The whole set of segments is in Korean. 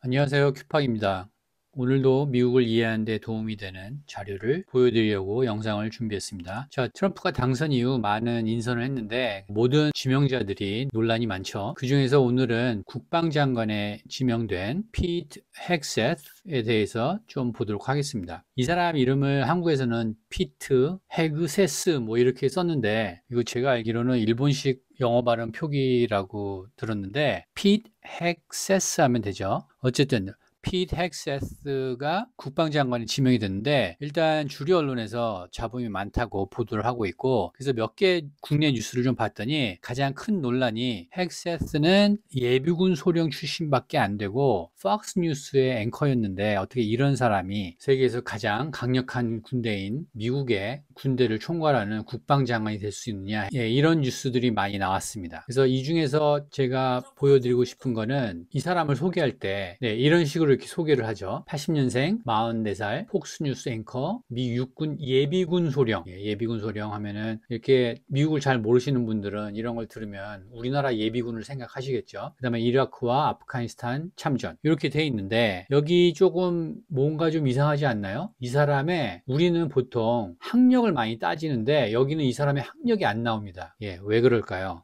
안녕하세요. 큐팍입니다. 오늘도 미국을 이해하는 데 도움이 되는 자료를 보여드리려고 영상을 준비했습니다. 자, 트럼프가 당선 이후 많은 인선을 했는데 모든 지명자들이 논란이 많죠. 그중에서 오늘은 국방장관에 지명된 피트 헥셋에 대해서 좀 보도록 하겠습니다. 이 사람 이름을 한국에서는 피트 헤그세스 뭐 이렇게 썼는데 이거 제가 알기로는 일본식 영어 발음 표기라고 들었는데 피트 헥세스 하면 되죠. 어쨌든 피트 헥세스가 국방장관이 지명이 됐는데 일단 주류 언론에서 잡음이 많다고 보도를 하고 있고, 그래서 몇 개 국내 뉴스를 좀 봤더니 가장 큰 논란이 헥세스는 예비군 소령 출신밖에 안 되고 폭스 뉴스의 앵커였는데 어떻게 이런 사람이 세계에서 가장 강력한 군대인 미국의 군대를 총괄하는 국방장관이 될 수 있느냐, 이런 뉴스들이 많이 나왔습니다. 그래서 이 중에서 제가 보여드리고 싶은 거는 이 사람을 소개할 때 이런 식으로 이렇게 소개를 하죠. 80년생 44살 폭스뉴스 앵커, 미 육군 예비군 소령. 예비군 소령 하면은 이렇게 미국을 잘 모르시는 분들은 이런 걸 들으면 우리나라 예비군을 생각하시겠죠. 그 다음에 이라크와 아프가니스탄 참전 이렇게 돼 있는데 여기 조금 뭔가 좀 이상하지 않나요? 이 사람의, 우리는 보통 학력을 많이 따지는데 여기는 이 사람의 학력이 안 나옵니다. 왜 그럴까요?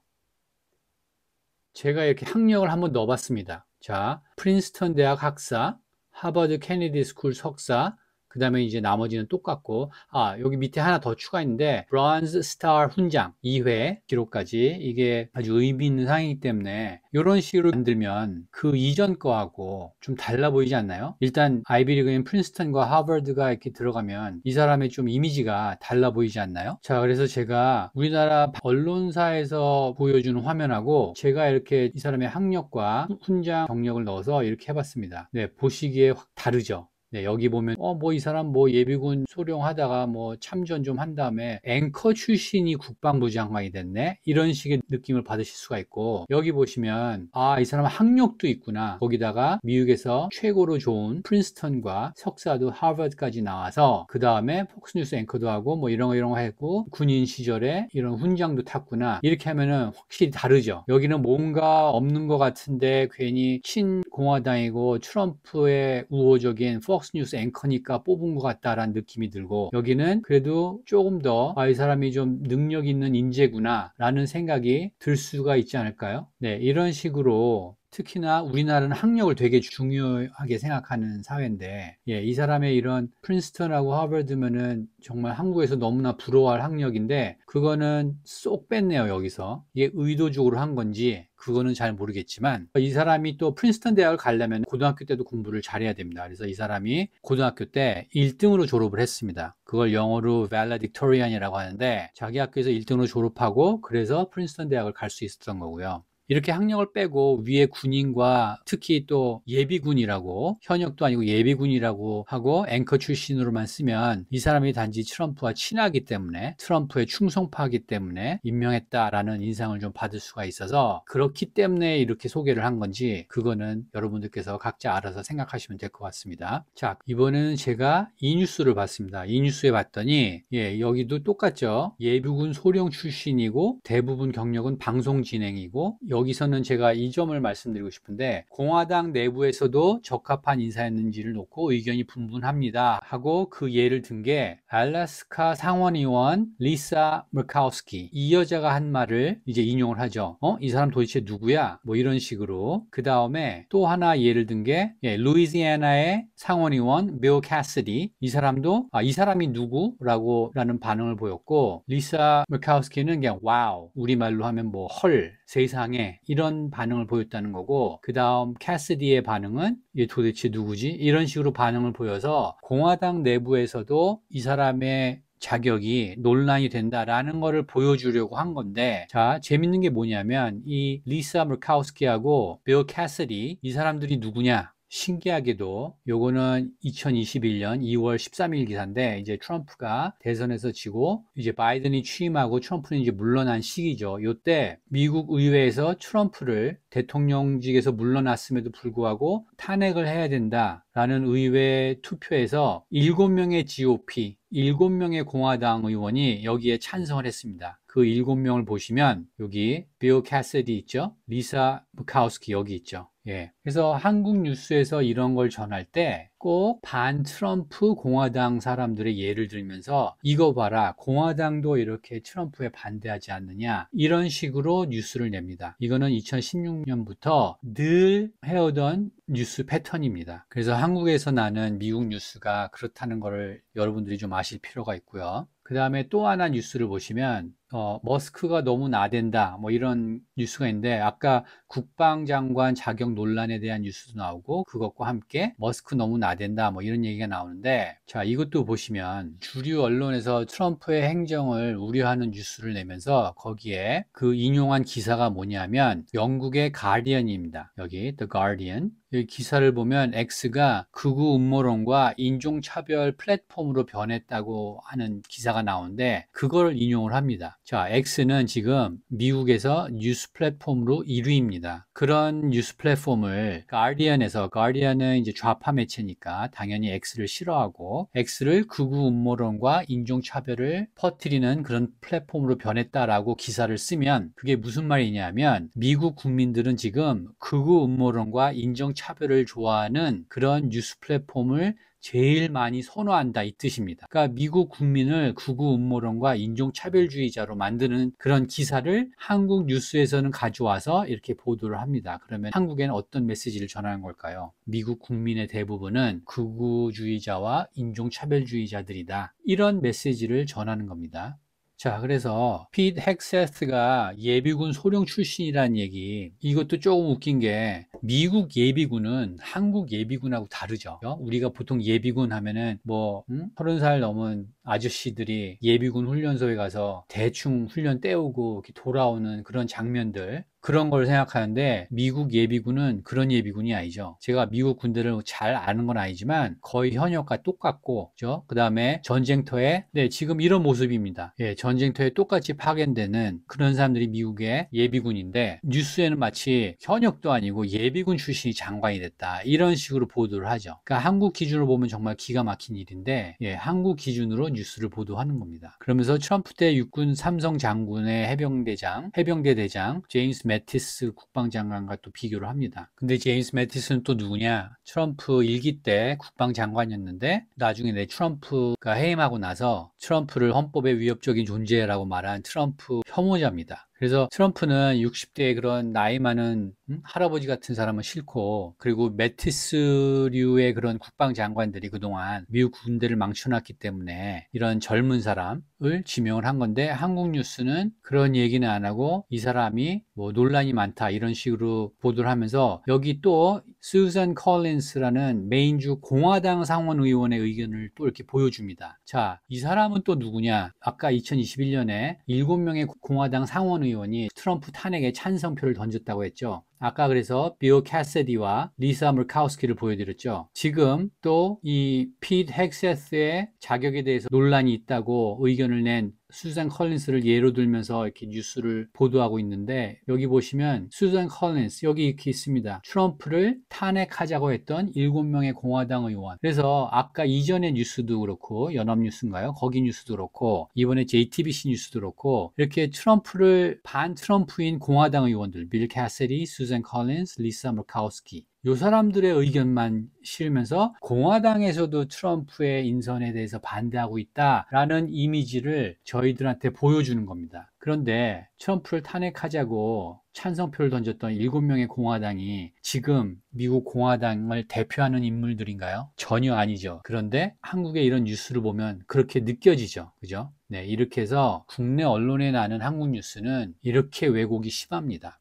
제가 이렇게 학력을 한번 넣어봤습니다. 자, 프린스턴 대학 학사, 하버드 케네디 스쿨 석사, 그 다음에 이제 나머지는 똑같고, 여기 밑에 하나 더 추가했는데, 브론즈 스타 훈장 2회 기록까지, 이게 아주 의미 있는 상이기 때문에, 이런 식으로 만들면 그 이전 거하고 좀 달라 보이지 않나요? 일단, 아이비리그인 프린스턴과 하버드가 이렇게 들어가면 이 사람의 좀 이미지가 달라 보이지 않나요? 자, 그래서 제가 우리나라 언론사에서 보여주는 화면하고, 제가 이렇게 이 사람의 학력과 훈장 경력을 넣어서 이렇게 해봤습니다. 보시기에 확 다르죠? 여기 보면 뭐 이 사람 뭐 예비군 소령하다가 뭐 참전 좀 한 다음에 앵커 출신이 국방부 장관이 됐네, 이런 식의 느낌을 받으실 수가 있고, 여기 보시면 이 사람 학력도 있구나, 거기다가 미국에서 최고로 좋은 프린스턴과 석사도 하버드까지 나와서 그 다음에 폭스뉴스 앵커도 하고 뭐 이런 거 했고 군인 시절에 이런 훈장도 탔구나, 이렇게 하면은 확실히 다르죠. 여기는 뭔가 없는 것 같은데 괜히 친공화당이고 트럼프의 우호적인 폭스뉴스 앵커니까 뽑은 것 같다라는 느낌이 들고, 여기는 그래도 조금 더 이 사람이 좀 능력 있는 인재구나 라는 생각이 들 수가 있지 않을까요? 이런 식으로 특히나 우리나라는 학력을 되게 중요하게 생각하는 사회인데, 이 사람의 이런 프린스턴하고 하버드면은 정말 한국에서 너무나 부러워할 학력인데 그거는 쏙 뺐네요. 여기서 이게 의도적으로 한 건지 그거는 잘 모르겠지만, 이 사람이 또 프린스턴 대학을 가려면 고등학교 때도 공부를 잘해야 됩니다. 그래서 이 사람이 고등학교 때 1등으로 졸업을 했습니다. 그걸 영어로 valedictorian이라고 하는데, 자기 학교에서 1등으로 졸업하고 그래서 프린스턴 대학을 갈 수 있었던 거고요. 이렇게 학력을 빼고 위에 군인과 특히 또 예비군이라고, 현역도 아니고 예비군이라고 하고 앵커 출신으로만 쓰면 이 사람이 단지 트럼프와 친하기 때문에, 트럼프의 충성파이기 때문에 임명했다라는 인상을 좀 받을 수가 있어서, 그렇기 때문에 이렇게 소개를 한 건지 그거는 여러분들께서 각자 알아서 생각하시면 될 것 같습니다. 자, 이번에는 제가 이 뉴스를 봤습니다. 이 뉴스에 봤더니 여기도 똑같죠. 예비군 소령 출신이고 대부분 경력은 방송 진행이고, 여기서는 제가 이 점을 말씀드리고 싶은데, 공화당 내부에서도 적합한 인사였는지를 놓고 의견이 분분합니다 하고 그 예를 든 게 알래스카 상원의원 리사 머카우스키, 이 여자가 한 말을 이제 인용을 하죠. 이 사람 도대체 누구야? 뭐 이런 식으로. 그 다음에 또 하나 예를 든 게 루이지애나의 상원의원 빌 캐시디, 이 사람도 이 사람이 누구라고 라는 반응을 보였고, 리사 머카우스키는 그냥 와우, 우리말로 하면 뭐 헐, 세상에, 이런 반응을 보였다는 거고, 그 다음 캐시디의 반응은 얘 도대체 누구지? 이런 식으로 반응을 보여서 공화당 내부에서도 이 사람의 자격이 논란이 된다라는 거를 보여주려고 한 건데, 자, 재밌는 게 뭐냐면 이 리사 머카우스키하고 빌 캐시디, 이 사람들이 누구냐? 신기하게도 요거는 2021년 2월 13일 기사인데, 이제 트럼프가 대선에서 지고 이제 바이든이 취임하고 트럼프는 이제 물러난 시기죠. 요때 미국 의회에서 트럼프를 대통령직에서 물러났음에도 불구하고 탄핵을 해야 된다라는 의회 투표에서 7명의 GOP, 7명의 공화당 의원이 여기에 찬성을 했습니다. 그 7명을 보시면 여기 빌 캐시디 있죠? 리사 머카우스키 여기 있죠? 예. 그래서 한국 뉴스에서 이런 걸 전할 때 꼭 반 트럼프 공화당 사람들의 예를 들면서 이거 봐라, 공화당도 이렇게 트럼프에 반대하지 않느냐, 이런 식으로 뉴스를 냅니다. 이거는 2016년부터 늘 해오던 뉴스 패턴입니다. 그래서 한국에서 나는 미국 뉴스가 그렇다는 거를 여러분들이 좀 아실 필요가 있고요. 그 다음에 또 하나 뉴스를 보시면 머스크가 너무 나댄다, 뭐 이런 뉴스가 있는데, 아까 국방장관 자격 논란에 대한 뉴스도 나오고 그것과 함께 머스크 너무 나댄다, 뭐 이런 얘기가 나오는데, 자, 이것도 보시면 주류 언론에서 트럼프의 행정을 우려하는 뉴스를 내면서 거기에 그 인용한 기사가 뭐냐면 영국의 가디언입니다. 여기 The Guardian. 이 기사를 보면 X가 극우 음모론과 인종차별 플랫폼으로 변했다고 하는 기사가 나오는데 그걸 인용을 합니다. 자, X는 지금 미국에서 뉴스 플랫폼으로 1위입니다. 그런 뉴스 플랫폼을 가디언은 이제 좌파 매체니까 당연히 X를 싫어하고 X를 극우 음모론과 인종차별을 퍼뜨리는 그런 플랫폼으로 변했다라고 기사를 쓰면 그게 무슨 말이냐면 미국 국민들은 지금 극우 음모론과 인종차별을 좋아하는 그런 뉴스 플랫폼을 제일 많이 선호한다, 이 뜻입니다. 그러니까 미국 국민을 극우 음모론과 인종차별주의자로 만드는 그런 기사를 한국 뉴스에서는 가져와서 이렇게 보도를 합니다. 그러면 한국에는 어떤 메시지를 전하는 걸까요? 미국 국민의 대부분은 극우주의자와 인종차별주의자들이다, 이런 메시지를 전하는 겁니다. 자, 그래서 피트 헥세스가 예비군 소령 출신이라는 얘기, 이것도 조금 웃긴 게 미국 예비군은 한국 예비군하고 다르죠. 우리가 보통 예비군 하면은 30살 넘은 아저씨들이 예비군 훈련소에 가서 대충 훈련 때우고 이렇게 돌아오는 그런 장면들, 그런 걸 생각하는데 미국 예비군은 그런 예비군이 아니죠. 제가 미국 군대를 잘 아는 건 아니지만 거의 현역과 똑같고, 그죠? 그 다음에 전쟁터에, 네, 지금 이런 모습입니다. 예, 전쟁터에 똑같이 파견되는 그런 사람들이 미국의 예비군인데 뉴스에는 마치 현역도 아니고 예비군 출신이 장관이 됐다, 이런 식으로 보도를 하죠. 그러니까 한국 기준으로 보면 정말 기가 막힌 일인데, 예, 한국 기준으로 뉴스를 보도하는 겁니다. 그러면서 트럼프 때 육군 삼성 장군의 해병대 대장 제임스 매티스 국방장관과 또 비교를 합니다. 근데 제임스 매티스는 또 누구냐? 트럼프 1기 때 국방장관이었는데 나중에 트럼프가 해임하고 나서 트럼프를 헌법에 위협적인 존재라고 말한 트럼프 혐오자입니다. 그래서 트럼프는 60대의 그런 나이 많은 할아버지 같은 사람은 싫고, 그리고 매티스류의 그런 국방장관들이 그동안 미국 군대를 망쳐놨기 때문에 이런 젊은 사람을 지명을 한 건데, 한국 뉴스는 그런 얘기는 안 하고 이 사람이 뭐 논란이 많다, 이런 식으로 보도를 하면서 여기 또 수잔 콜린스라는 메인주 공화당 상원의원의 의견을 또 이렇게 보여줍니다. 자, 이 사람은 또 누구냐? 아까 2021년에 7명의 공화당 상원의원이 트럼프 탄핵에 찬성표를 던졌다고 했죠. 아까 그래서 빌 캐서디와 리사 머카우스키를 보여드렸죠. 지금 또 이 피트 헥세스의 자격에 대해서 논란이 있다고 의견을 낸 수잔 컬린스를 예로 들면서 이렇게 뉴스를 보도하고 있는데, 여기 보시면 수잔 컬린스, 여기 이렇게 있습니다. 트럼프를 탄핵하자고 했던 7명의 공화당 의원. 그래서 아까 이전의 뉴스도 그렇고, 연합뉴스인가요? 거기 뉴스도 그렇고, 이번에 JTBC 뉴스도 그렇고, 이렇게 트럼프를 반 트럼프인 공화당 의원들, 빌 캐서디, 수잔 컬린스, 리사 머카우스키, 이 사람들의 의견만 실으면서 공화당에서도 트럼프의 인선에 대해서 반대하고 있다라는 이미지를 저희들한테 보여주는 겁니다. 그런데 트럼프를 탄핵하자고 찬성표를 던졌던 7명의 공화당이 지금 미국 공화당을 대표하는 인물들인가요? 전혀 아니죠. 그런데 한국의 이런 뉴스를 보면 그렇게 느껴지죠. 그죠? 네, 이렇게 해서 국내 언론에 나는 한국 뉴스는 이렇게 왜곡이 심합니다.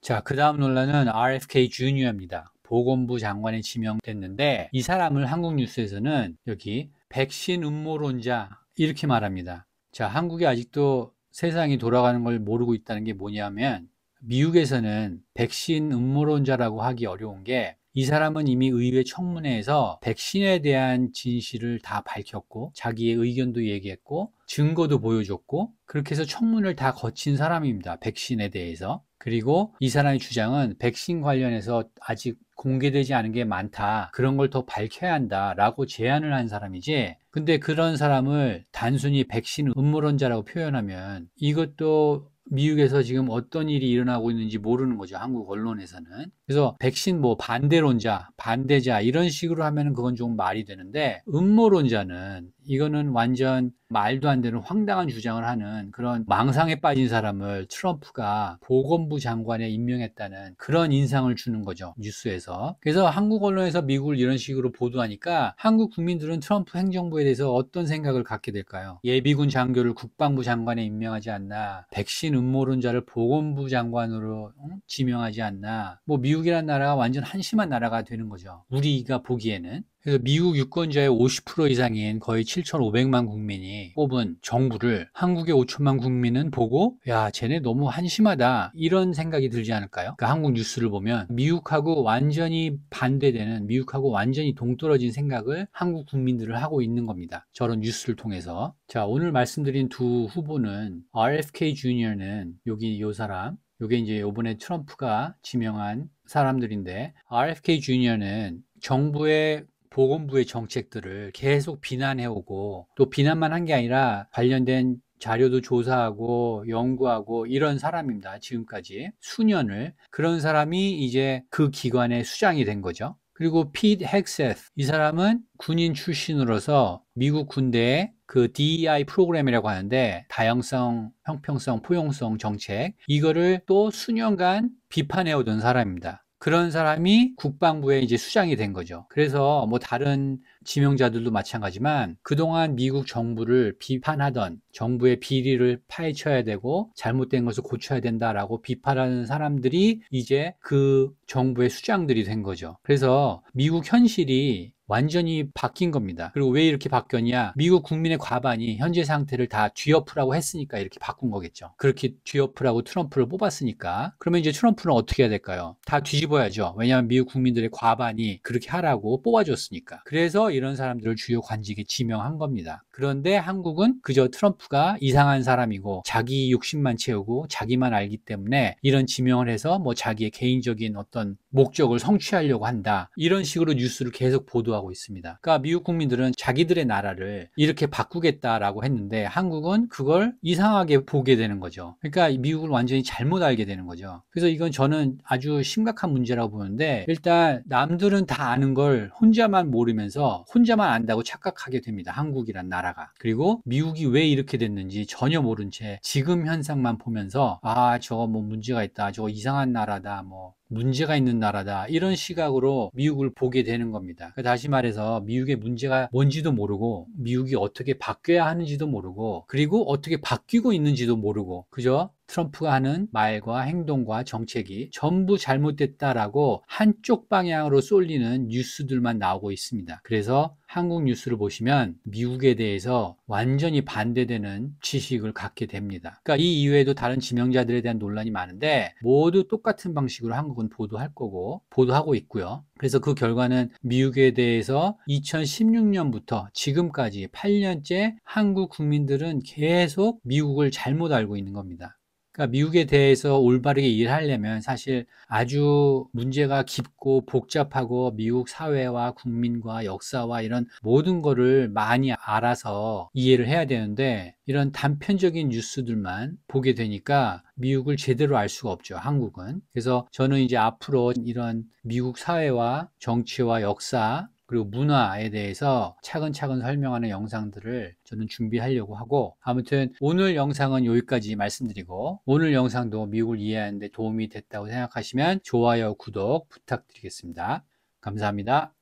자, 그 다음 논란은 RFK 주니어입니다. 보건부 장관에 지명됐는데 이 사람을 한국 뉴스에서는 여기 백신 음모론자, 이렇게 말합니다. 자, 한국이 아직도 세상이 돌아가는 걸 모르고 있다는 게 뭐냐면, 미국에서는 백신 음모론자라고 하기 어려운 게, 이 사람은 이미 의회 청문회에서 백신에 대한 진실을 다 밝혔고 자기의 의견도 얘기했고 증거도 보여줬고, 그렇게 해서 청문회를 다 거친 사람입니다. 백신에 대해서. 그리고 이 사람의 주장은 백신 관련해서 아직 공개되지 않은 게 많다, 그런 걸 더 밝혀야 한다 라고 제안을 한 사람이지, 근데 그런 사람을 단순히 백신 음모론자라고 표현하면 이것도 미국에서 지금 어떤 일이 일어나고 있는지 모르는 거죠. 한국 언론에서는. 그래서 백신 뭐 반대론자, 반대자 이런 식으로 하면은 그건 좀 말이 되는데, 음모론자는 이거는 완전 말도 안 되는 황당한 주장을 하는 그런 망상에 빠진 사람을 트럼프가 보건부 장관에 임명했다는 그런 인상을 주는 거죠, 뉴스에서. 그래서 한국 언론에서 미국을 이런 식으로 보도하니까 한국 국민들은 트럼프 행정부에 대해서 어떤 생각을 갖게 될까요? 예비군 장교를 국방부 장관에 임명하지 않나, 백신 음모론자를 보건부 장관으로 지명하지 않나, 뭐 미국이라는 나라가 완전 한심한 나라가 되는 거죠, 우리가 보기에는. 그래서 미국 유권자의 50% 이상인 거의 7,500만 국민이 뽑은 정부를 한국의 5천만 국민은 보고, 야, 쟤네 너무 한심하다, 이런 생각이 들지 않을까요? 그러니까 한국 뉴스를 보면 미국하고 완전히 반대되는, 미국하고 완전히 동떨어진 생각을 한국 국민들을 하고 있는 겁니다, 저런 뉴스를 통해서. 자, 오늘 말씀드린 두 후보는, RFK 주니어는 여기 요 사람, 요게 이제 요번에 트럼프가 지명한 사람들인데, RFK 주니어는 정부의 보건부의 정책들을 계속 비난해오고, 또 비난만 한 게 아니라 관련된 자료도 조사하고 연구하고 이런 사람입니다. 지금까지 수년을. 그런 사람이 이제 그 기관의 수장이 된 거죠. 그리고 핏 헥세트, 이 사람은 군인 출신으로서 미국 군대의 그 DEI 프로그램이라고 하는데, 다양성, 형평성, 포용성 정책, 이거를 또 수년간 비판해오던 사람입니다. 그런 사람이 국방부의 이제 수장이 된 거죠. 그래서 뭐 다른 지명자들도 마찬가지지만 그동안 미국 정부를 비판하던, 정부의 비리를 파헤쳐야 되고 잘못된 것을 고쳐야 된다라고 비판하는 사람들이 이제 그 정부의 수장들이 된 거죠. 그래서 미국 현실이 완전히 바뀐 겁니다. 그리고 왜 이렇게 바뀌었냐? 미국 국민의 과반이 현재 상태를 다 뒤엎으라고 했으니까 이렇게 바꾼 거겠죠. 그렇게 뒤엎으라고 트럼프를 뽑았으니까. 그러면 이제 트럼프는 어떻게 해야 될까요? 다 뒤집어야죠. 왜냐하면 미국 국민들의 과반이 그렇게 하라고 뽑아줬으니까. 그래서 이런 사람들을 주요 관직에 지명한 겁니다. 그런데 한국은 그저 트럼프가 이상한 사람이고 자기 욕심만 채우고 자기만 알기 때문에 이런 지명을 해서 뭐 자기의 개인적인 어떤 목적을 성취하려고 한다, 이런 식으로 뉴스를 계속 보도하고 있습니다. 그러니까 미국 국민들은 자기들의 나라를 이렇게 바꾸겠다라고 했는데 한국은 그걸 이상하게 보게 되는 거죠. 그러니까 미국을 완전히 잘못 알게 되는 거죠. 그래서 이건 저는 아주 심각한 문제라고 보는데, 일단 남들은 다 아는 걸 혼자만 모르면서 혼자만 안다고 착각하게 됩니다, 한국이란 나라가. 그리고 미국이 왜 이렇게 됐는지 전혀 모른 채 지금 현상만 보면서, 아, 저거 뭐 문제가 있다, 저거 이상한 나라다, 뭐 문제가 있는 나라다, 이런 시각으로 미국을 보게 되는 겁니다. 다시 말해서 미국의 문제가 뭔지도 모르고, 미국이 어떻게 바뀌어야 하는지도 모르고, 그리고 어떻게 바뀌고 있는지도 모르고, 그저 트럼프가 하는 말과 행동과 정책이 전부 잘못됐다라고 한쪽 방향으로 쏠리는 뉴스들만 나오고 있습니다. 그래서 한국 뉴스를 보시면 미국에 대해서 완전히 반대되는 지식을 갖게 됩니다. 그러니까 이 이외에도 다른 지명자들에 대한 논란이 많은데 모두 똑같은 방식으로 한국은 보도할 거고 보도하고 있고요. 그래서 그 결과는 미국에 대해서 2016년부터 지금까지 8년째 한국 국민들은 계속 미국을 잘못 알고 있는 겁니다. 그러니까 미국에 대해서 올바르게 일하려면 사실 아주 문제가 깊고 복잡하고 미국 사회와 국민과 역사와 이런 모든 거를 많이 알아서 이해를 해야 되는데, 이런 단편적인 뉴스들만 보게 되니까 미국을 제대로 알 수가 없죠, 한국은. 그래서 저는 이제 앞으로 이런 미국 사회와 정치와 역사 그리고 문화에 대해서 차근차근 설명하는 영상들을 저는 준비하려고 하고, 아무튼 오늘 영상은 여기까지 말씀드리고, 오늘 영상도 미국을 이해하는 데 도움이 됐다고 생각하시면 좋아요, 구독 부탁드리겠습니다. 감사합니다.